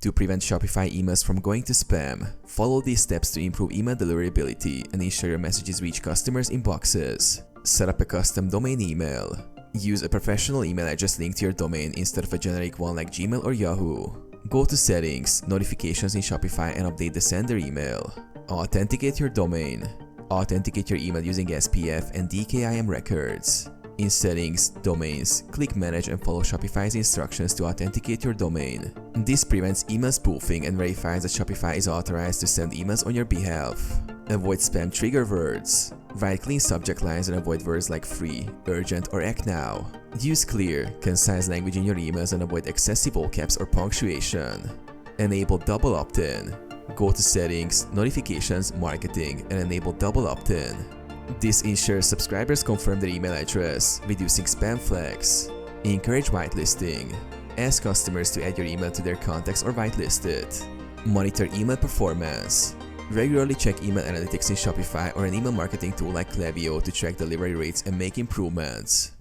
To prevent Shopify emails from going to spam, follow these steps to improve email deliverability and ensure your messages reach customers' inboxes. Set up a custom domain email. Use a professional email address linked to your domain instead of a generic one like Gmail or Yahoo. Go to Settings, Notifications in Shopify and update the sender email. Authenticate your domain. Authenticate your email using SPF and DKIM records. In Settings, Domains, click Manage and follow Shopify's instructions to authenticate your domain. This prevents email spoofing and verifies that Shopify is authorized to send emails on your behalf. Avoid spam trigger words. Write clean subject lines and avoid words like free, urgent, or act now. Use clear, concise language in your emails and avoid excessive all caps or punctuation. Enable double opt-in. Go to Settings, Notifications, Marketing, and enable double opt-in. This ensures subscribers confirm their email address, reducing spam flags. Encourage whitelisting. Ask customers to add your email to their contacts or whitelist it. Monitor email performance. Regularly check email analytics in Shopify or an email marketing tool like Klaviyo to track delivery rates and make improvements.